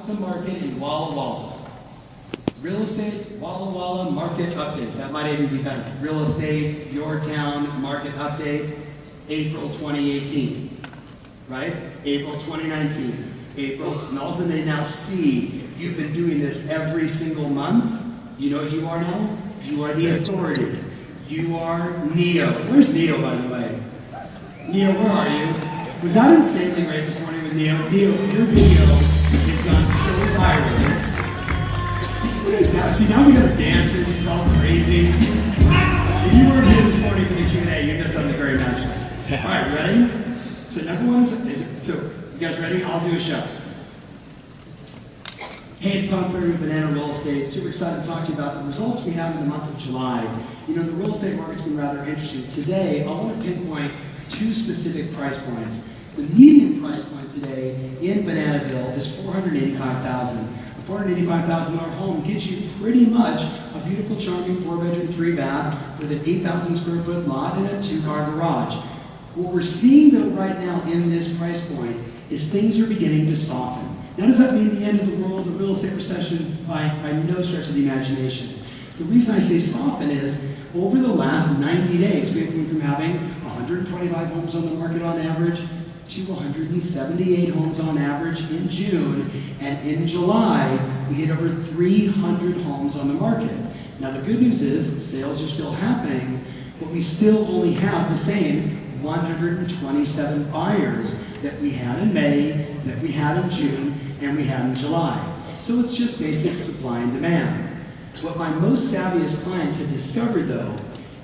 the market in Walla Walla? Real estate, Walla Walla market update. That might even be better. Real estate, your town market update, April 2018, right? April 2019, April, and all of a sudden they now see you've been doing this every single month. You know what you are now? You are the authority. You are Neo. Where's Neo, by the way? Neo, where are you? Was that insanely great this morning with Neo? Neo, your video has gone so viral. Now, see, now we got her dancing. She's all crazy. If you weren't here this morning for the Q&A, you missed something very magical. All right, ready? So number one so you guys ready? I'll do a show. Hey, it's Ferry with Banana Real Estate. Super excited to talk to you about the results we have in the month of July. You know, the real estate market's been rather interesting. Today, I want to pinpoint two specific price points. The median price point today in Bananaville is $485,000. A $485,000 home gets you pretty much a beautiful, charming 4-bedroom, 3-bath with an 8,000 square foot lot and a 2-car garage. What we're seeing though right now in this price point is things are beginning to soften. Now, does that mean the end of the world, the real estate recession? By no stretch of the imagination. The reason I say soften is over the last 90 days, we went from having 125 homes on the market on average to 178 homes on average in June, and in July, we hit over 300 homes on the market. Now, the good news is sales are still happening, but we still only have the same 127 buyers that we had in May, that we had in June, and we had in July. So it's just basic supply and demand. What my most savviest clients have discovered, though,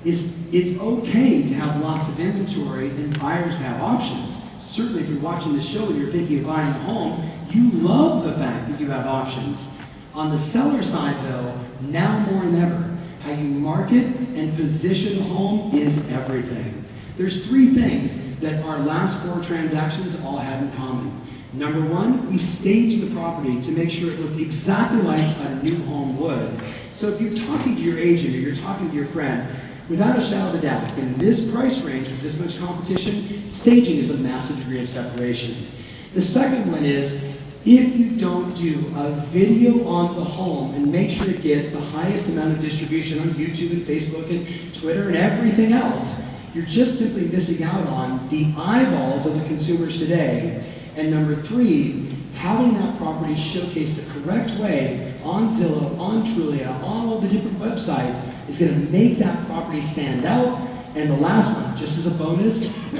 is it's okay to have lots of inventory and buyers to have options. Certainly, if you're watching this show and you're thinking of buying a home, you love the fact that you have options. On the seller side, though, now more than ever, how you market and position a home is everything. There's three things that our last 4 transactions all had in common. Number one, we staged the property to make sure it looked exactly like a new home would. So if you're talking to your agent or you're talking to your friend, without a shadow of a doubt, in this price range with this much competition, staging is a massive degree of separation. The second one is, if you don't do a video on the home and make sure it gets the highest amount of distribution on YouTube and Facebook and Twitter and everything else, you're just simply missing out on the eyeballs of the consumers today. And number 3, having that property showcased the correct way on Zillow, on Trulia, on all the different websites is going to make that property stand out. And the last one, just as a bonus,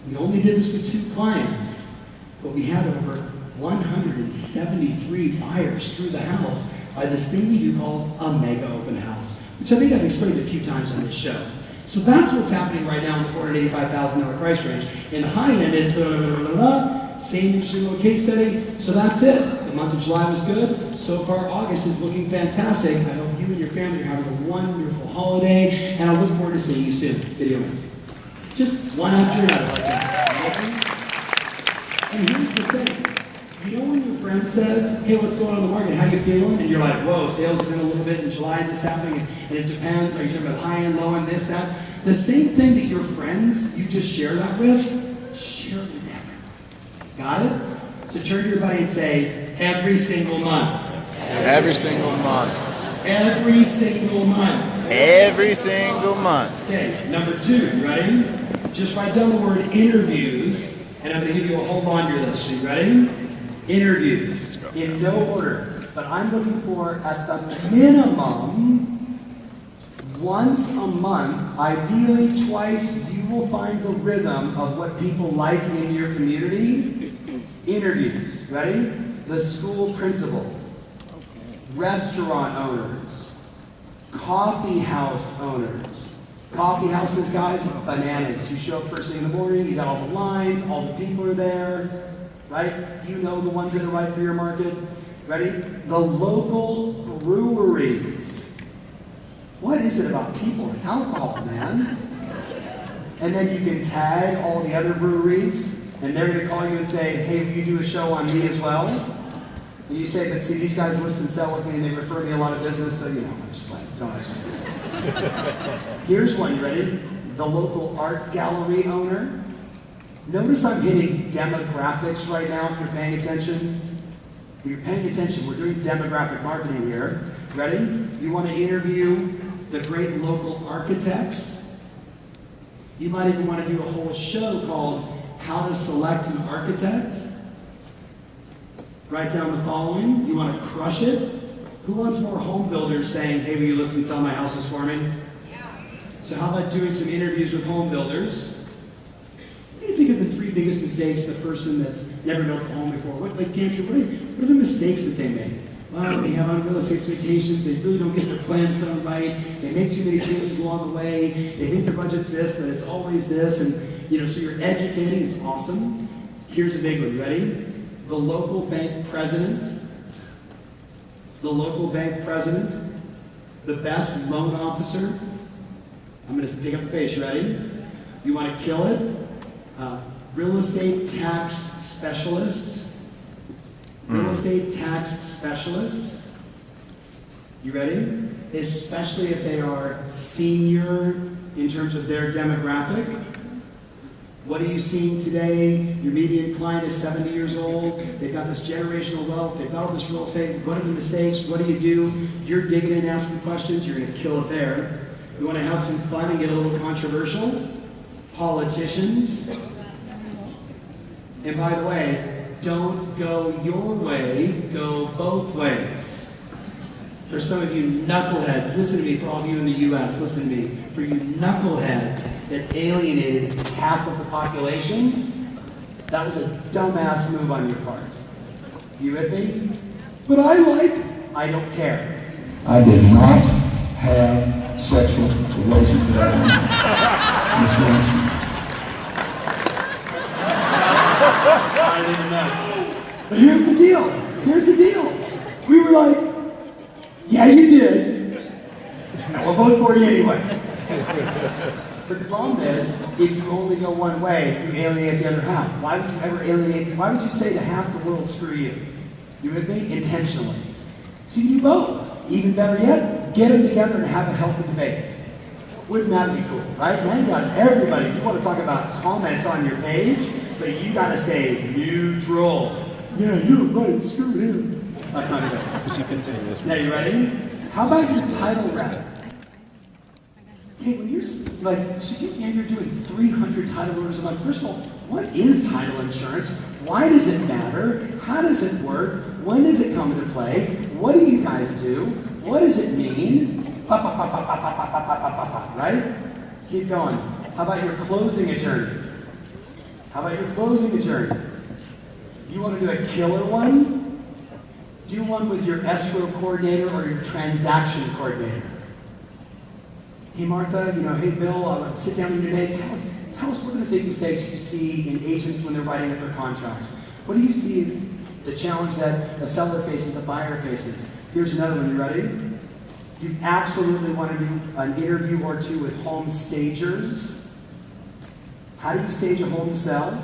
we only did this with 2 clients, but we had over 173 buyers through the house by this thing we do called a mega open house, which I think I've explained a few times on this show. So that's what's happening right now in the $485,000 price range. In the high end, it's same interesting little case study. So that's it. The month of July was good. So far, August is looking fantastic. I hope you and your family are having a wonderful holiday, and I look forward to seeing you soon. Video ends. Just one after another like that. And here's the thing. You know when your friend says, hey, what's going on in the market? How you feeling? And you're like, whoa, sales have been a little bit in July, this happening, and it depends. Are you talking about high end, low end, this, that? The same thing that your friends you just share that with, share it with everyone. Got it? So turn to your buddy and say, every single month. Every single month. Every single month. Every single month. Okay, number 2, ready? Just write down the word interviews, and I'm going to give you a whole laundry list. So you ready? Interviews, in no order, but I'm looking for, at the minimum, once a month, ideally twice, you will find the rhythm of what people like in your community. Interviews, ready? The school principal, restaurant owners, coffee house owners. Coffee houses, guys, bananas. You show up first thing in the morning, you got all the lines, all the people are there. Right? You know the ones that are right for your market. Ready? The local breweries. What is it about people and alcohol, man? And then you can tag all the other breweries, and they're going to call you and say, hey, will you do a show on me as well? And you say, but see, these guys listen and sell with me, and they refer me a lot of business, so you know, I'm just playing. Don't actually say that. Here's one, you ready? The local art gallery owner. Notice I'm hitting demographics right now if you're paying attention. If you're paying attention, we're doing demographic marketing here. Ready? You want to interview the great local architects. You might even want to do a whole show called How to Select an Architect. Write down the following. You want to crush it. Who wants more home builders saying, hey, will you listen and sell my houses for me? Yeah. So how about doing some interviews with home builders? What do you think are the 3 biggest mistakes the person that's never built a home before? What are the mistakes that they make? Well, they have unrealistic expectations. They really don't get their plans done right. They make too many changes along the way. They think their budget's this, but it's always this. And, so you're educating. It's awesome. Here's a big one. Ready? The local bank president. The local bank president. The best loan officer. I'm going to pick up the pace. You ready? You want to kill it? Real estate tax specialists. Real estate tax specialists. You ready? Especially if they are senior in terms of their demographic. What are you seeing today? Your median client is 70 years old. They've got this generational wealth. They've got all this real estate. What are the mistakes? What do? You're digging in, asking questions. You're going to kill it there. You want to have some fun and get a little controversial? Politicians. And by the way, don't go your way, go both ways. For some of you knuckleheads, listen to me, for all of you in the US, listen to me. For you knuckleheads that alienated half of the population, that was a dumbass move on your part. You with me? But I don't care. I did not have sexual relations with that woman. I didn't even know. But here's the deal. We were like, yeah, you did. And we'll vote for you anyway. But the problem is, if you only go one way, you alienate the other half. Why would you ever alienate? Why would you say to half the world, screw you? You with me? Intentionally. So you do both. Even better yet, get them together and have a healthy debate. Wouldn't that be cool, right? Now you got everybody. You want to talk about comments on your page, but you got to stay neutral. Yeah, you're right. Screw him. That's not good. Now you ready? How about your title rep? Hey, when you're you're doing 300 title orders a month. First of all, what is title insurance? Why does it matter? How does it work? When does it come into play? What do you guys do? What does it mean? Right? Keep going. How about your closing attorney? You want to do a killer one? Do one with your escrow coordinator or your transaction coordinator. Hey Martha, hey Bill, I'll sit down with you today. Tell us what are the big mistakes you see in agents when they're writing up their contracts. What do you see is the challenge that a seller faces, a buyer faces? Here's another one, you ready? You absolutely want to do an interview or two with home stagers. How do you stage a home sell?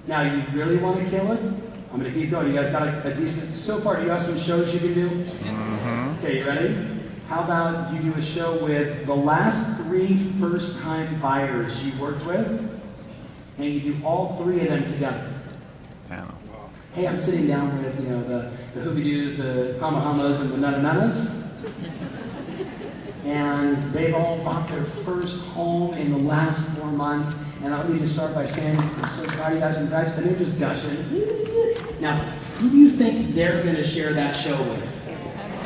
Now, you really want to kill it? I'm going to keep going. You guys got a decent... So far, do you have some shows you can do? Mm-hmm. Okay, you ready? How about you do a show with the last 3 first-time buyers you worked with, and you do all 3 of them together? Hey, I'm sitting down with, the Hooby-Doos, the Hama-Hamas, and the Nutta-Nuttas. And they've all bought their first home in the last 4 months. And let me just start by saying, I'm so proud of you guys, and they're just gushing. Now, who do you think they're going to share that show with?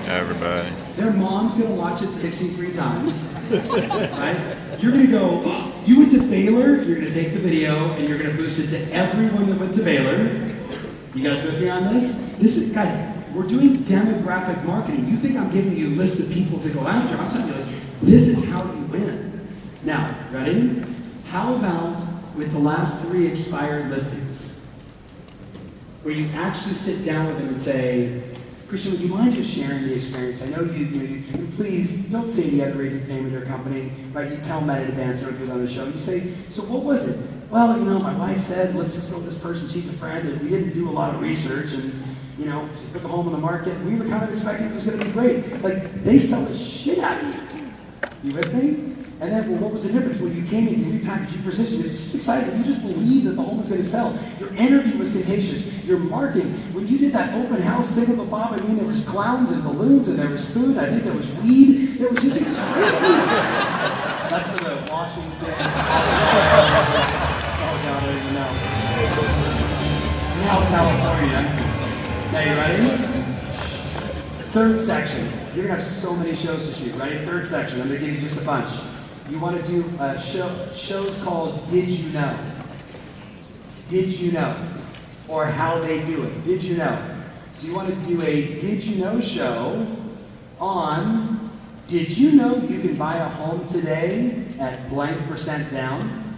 Everybody. Their mom's going to watch it 63 times, right? You're going to go, oh, you went to Baylor? You're going to take the video, and you're going to boost it to everyone that went to Baylor. You guys with me on this? Guys, we're doing demographic marketing. You think I'm giving you lists of people to go after? I'm telling you, this is how you win. Now, ready? How about with the last 3 expired listings, where you actually sit down with them and say, Christian, would you mind just sharing the experience? I know you please don't say the other agent's name of their company, right? You tell them that in advance, don't do it on the show. You say, so what was it? Well, my wife said, let's just go with this person. She's a friend, and we didn't do a lot of research, and she put the home on the market. We were kind of expecting it was going to be great. Like, they sell the shit out of you. You with me? And then, well, what was the difference? Well, you came in, you repackaged, you positioned. It was just exciting. You just believed that the home was going to sell. Your energy was contagious. Your marketing. When you did that open house thing with Bob, I mean, there was clowns and balloons, and there was food. I think there was weed. It was just, it was crazy. That's for the Washington. Oh, God, I don't even know. Now, California. Now, you ready? Third section. You're going to have so many shows to shoot, right? Third section. I'm going to give you just a bunch. You want to do shows called Did You Know? Did You Know? Or How They Do It. Did You Know? So you want to do a Did You Know show on Did you know you can buy a home today at blank % down?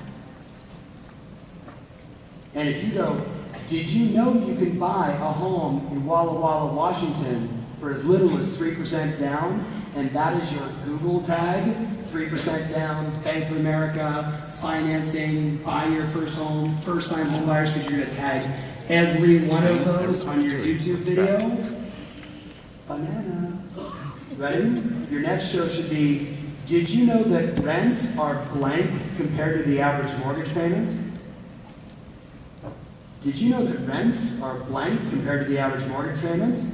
And if you go, did you know you can buy a home in Walla Walla, Washington for as little as 3% down? And that is your Google tag, 3% down, Bank of America, financing, buy your first home, first-time home buyers, because you're going to tag every one of those on your YouTube video. Bananas. Ready? Your next show should be, did you know that rents are blank compared to the average mortgage payment? Did you know that rents are blank compared to the average mortgage payment?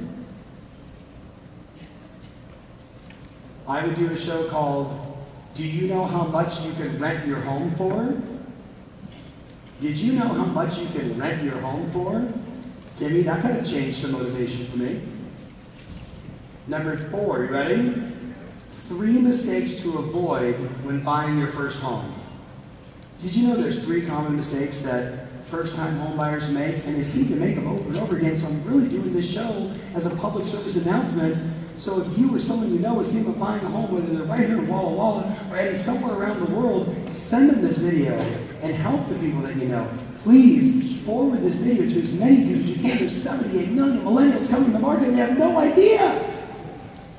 I would do a show called, do you know how much you can rent your home for? Did you know how much you can rent your home for? Timmy, that kind of changed some motivation for me. Number 4, you ready? 3 mistakes to avoid when buying your first home. Did you know there's 3 common mistakes that first-time home buyers make, and they seem to make them over and over again, so I'm really doing this show as a public service announcement. So if you or someone you know is thinking of buying a home, whether they're right here in Walla Walla or any somewhere around the world, send them this video and help the people that you know. Please forward this video to as many people as you can. There's 78 million millennials coming to the market and they have no idea.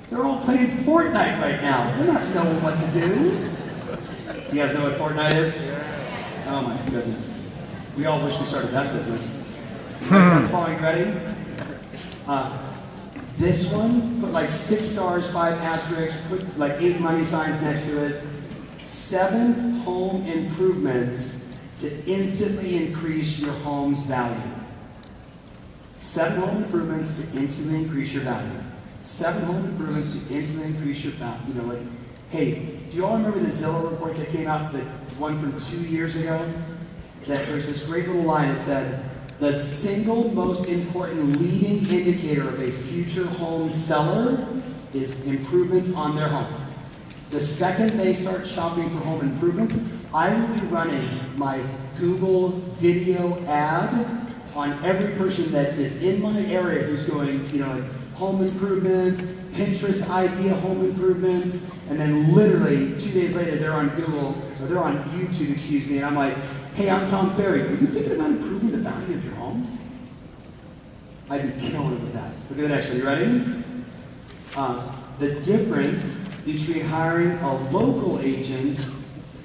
They're all playing Fortnite right now. They're not knowing what to do. Do you guys know what Fortnite is? Oh my goodness. We all wish we started that business. Following, ready? This one, put like 6 stars, 5 asterisks, put like 8 money signs next to it. 7 home improvements to instantly increase your home's value. 7 home improvements to instantly increase your value. 7 home improvements to instantly increase your value. You know, like, hey, do you all remember the Zillow report that came out, the one from 2 years ago? That there's this great little line that said, the single most important leading indicator of a future home seller is improvements on their home. The second they start shopping for home improvements, I will be running my Google video ad on every person that is in my area who's going, you know, like home improvements, Pinterest idea home improvements, and then literally 2 days later they're on Google, or they're on YouTube, excuse me, and I'm like, hey, I'm Tom Ferry. Are you thinking about improving the value of your home? I'd be killing it with that. Look at the next one. You ready? The difference between hiring a local agent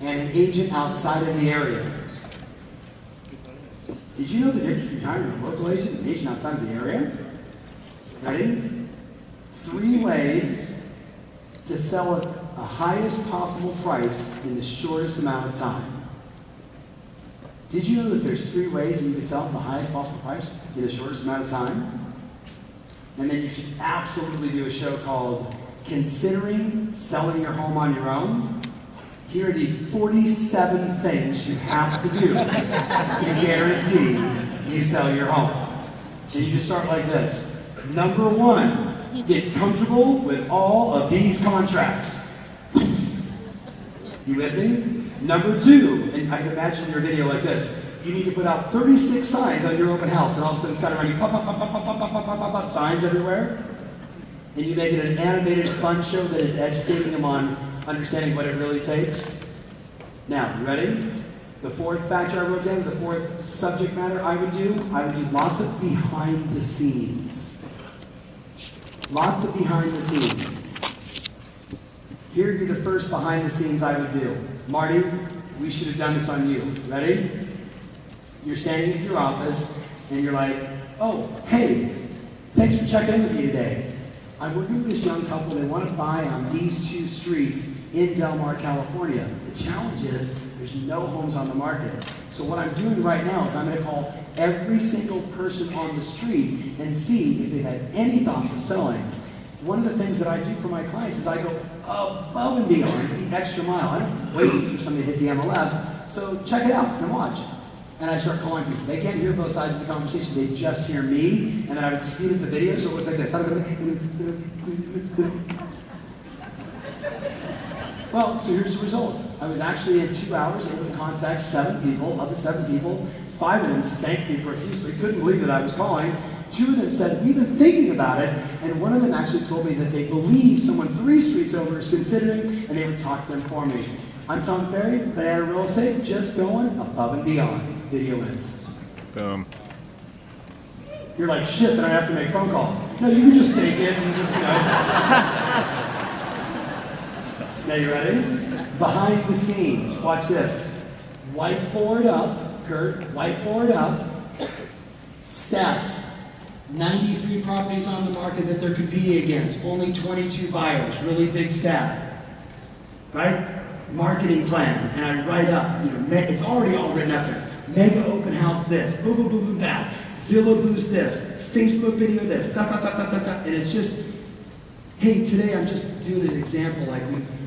and an agent outside of the area. Did you know the difference between hiring a local agent and an agent outside of the area? Ready? 3 ways to sell at the highest possible price in the shortest amount of time. Did you know that there's 3 ways that you can sell at the highest possible price in the shortest amount of time? And then you should absolutely do a show called Considering Selling Your Home on Your Own. Here are the 47 things you have to do to guarantee you sell your home. And you just start like this. Number 1, get comfortable with all of these contracts. You with me? Number 2, and I can imagine your video like this. You need to put out 36 signs on your open house, and all of a sudden it's got around you, pop, pop, pop, pop, pop, pop, pop, pop, pop, pop, signs everywhere. And you make it an animated, fun show that is educating them on understanding what it really takes. Now, you ready? The 4th factor I wrote down, the 4th subject matter I would do lots of behind the scenes. Lots of behind the scenes. Here would be the first behind the scenes I would do. Marty, we should have done this on you. Ready? You're standing in your office and you're like, oh, hey, thanks for checking in with me today. I'm working with this young couple. They want to buy on these two streets in Del Mar, California. The challenge is there's no homes on the market. So what I'm doing right now is I'm going to call every single person on the street and see if they've had any thoughts of selling. One of the things that I do for my clients is I go above and beyond the extra mile. I don't wait for somebody to hit the MLS. So check it out and watch. And I start calling people. They can't hear both sides of the conversation. They just hear me, and then I would speed up the video so it looks like this. Well, so here's the results. I was actually in 2 hours able to contact 7 people. Of the 7 people, 5 of them thanked me profusely. Couldn't believe that I was calling. 2 of them said, we've been thinking about it. And one of them actually told me that they believe someone 3 streets over is considering, and they would talk to them for me. I'm Tom Ferry, Banana Real Estate, just going above and beyond. Video ends. Boom. You're like, shit, then I have to make phone calls. No, you can just take it and just, Now you ready? Behind the scenes, watch this. Whiteboard up, Kurt, whiteboard up. Stats. 93 properties on the market that they're competing against. Only 22 buyers. Really big stat. Right? Marketing plan. And I write up, it's already all written up there. Mega open house this. Boom, boom, boom, boom, that. Zillow boost this. Facebook video this. Da, da, da, da, da, da. And it's just, hey, today I'm just doing an example. Like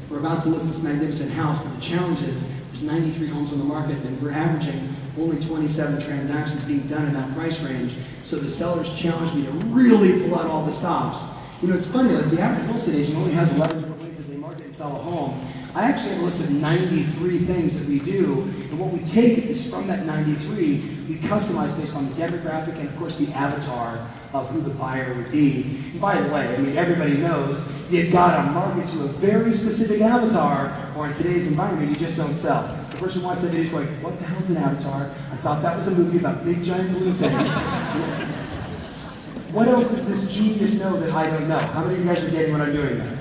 we're about to list this magnificent house, but the challenge is there's 93 homes on the market and we're averaging only 27 transactions being done in that price range. So the sellers challenged me to really pull out all the stops. It's funny, like the average real estate agent only has 11 different ways that they market and sell a home. I actually have a list of 93 things that we do, and what we take is from that 93, we customize based on the demographic and of course the avatar of who the buyer would be. And by the way, everybody knows you gotta market to a very specific avatar, or in today's environment, you just don't sell. The person who watches that video is going, what the hell's an avatar? I thought that was a movie about big giant blue things. What else does this genius know that I don't know? How many of you guys are getting what I'm doing there?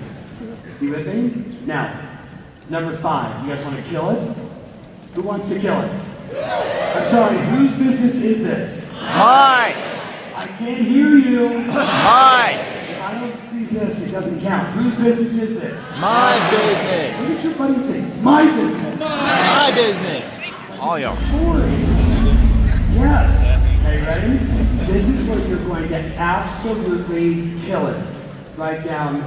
You with me? Now, number 5, you guys want to kill it? Who wants to kill it? I'm sorry, whose business is this? Mine! I can't hear you. Mine! If I don't see this, it doesn't count. Whose business is this? My business! Look at your buddy and say, my business. My business! All y'all. Yes. Are you ready? This is where you're going to absolutely kill it. Write down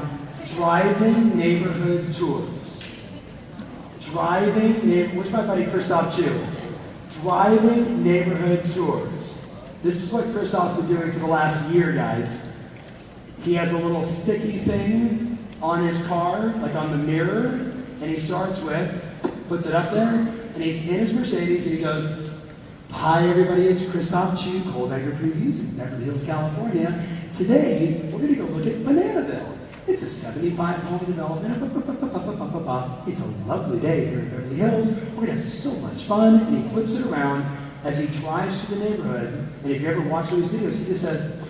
driving neighborhood tours. Where's my buddy Christoph Chu? Driving neighborhood tours. This is what Christoph's been doing for the last year, guys. He has a little sticky thing on his car, like on the mirror, and he starts with, puts it up there, and he's in his Mercedes, and he goes, hi everybody, it's Christoph Chu, Cold Anchor Previews in Beverly Hills, California. Today, we're going to go look at Bananaville. It's a 75-home development. It's a lovely day here in Beverly Hills. We're going to have so much fun. And he flips it around as he drives through the neighborhood. And if you ever watch one of these videos, he just says,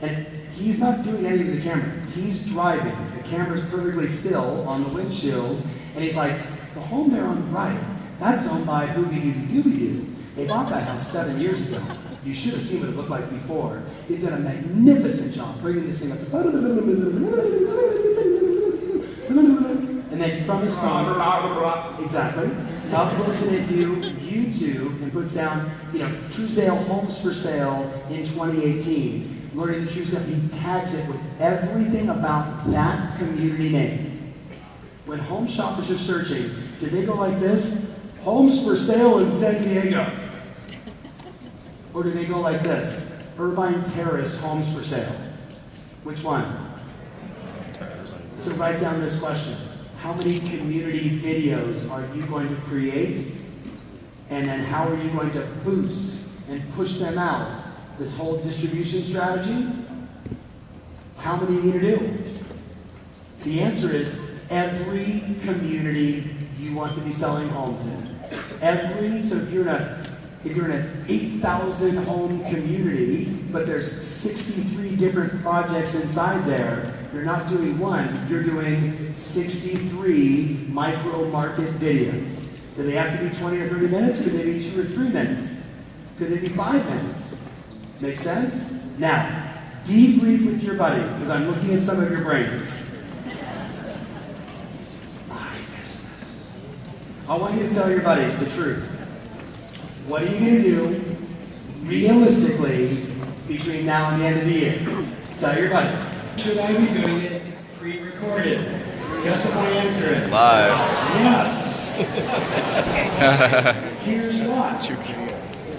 and he's not doing anything with the camera. He's driving. The camera's perfectly still on the windshield. And he's like, the home there on the right, that's owned by Hoobie-Dooby-Dooby-Doo. They bought that house 7 years ago. You should have seen what it looked like before. They've done a magnificent job bringing this thing up to... And then from his phone, exactly, uploads it into YouTube and puts down, Truesdale Homes for Sale in 2018. Learning to Truesdale, he tags it with everything about that community name. When home shoppers are searching, do they go like this? Homes for sale in San Diego. Or do they go like this? Irvine Terrace Homes for Sale. Which one? So write down this question. How many community videos are you going to create? And then how are you going to boost and push them out? This whole distribution strategy? How many are you going to do? The answer is every community you want to be selling homes in. So if you're in an 8,000 home community, but there's 63 different projects inside there, you're not doing one, you're doing 63 micro market videos. Do they have to be 20 or 30 minutes, or could they be 2 or 3 minutes? Could they be 5 minutes? Make sense? Now, debrief with your buddy, because I'm looking at some of your brains. My business. I want you to tell your buddies the truth. What are you going to do, realistically, between now and the end of the year? Tell your buddy. Should I be doing it pre-recorded? Guess what my answer is? Live. Yes. Here's why.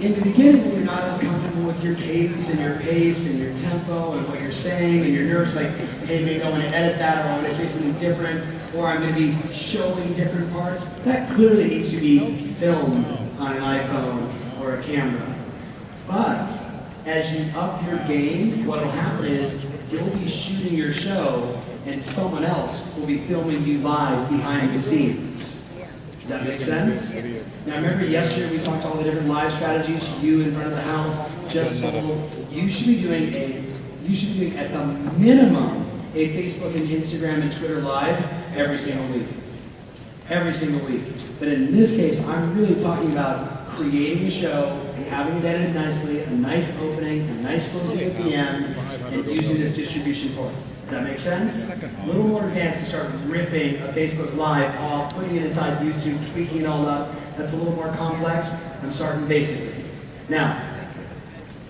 In the beginning, when you're not as comfortable with your cadence and your pace and your tempo and what you're saying, and you're nervous, like, hey, maybe I want to edit that, or I want to say something different, or I'm going to be showing different parts, that clearly needs to be filmed on an iPhone or a camera. But as you up your game, what will happen is you'll be shooting your show, and someone else will be filming you live behind the scenes. Does that make sense? Now remember yesterday we talked all the different live strategies, you in front of the house, just so you should be doing at the minimum a Facebook and Instagram and Twitter live every single week. Every single week. But in this case, I'm really talking about creating a show, having it edited nicely, a nice opening, a nice closing at the end, and using this distribution point. Does that make sense? A little more advanced to start ripping a Facebook Live off, putting it inside YouTube, tweaking it all up. That's a little more complex. I'm starting basically. Now,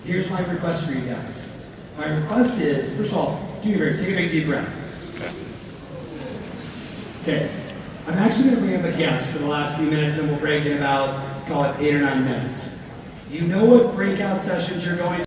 here's my request for you guys. My request is, first of all, do me a favor, take a big deep breath. Okay. I'm actually going to bring up a guest for the last few minutes, then we'll break in about, call it 8 or 9 minutes. You know what breakout sessions you're going to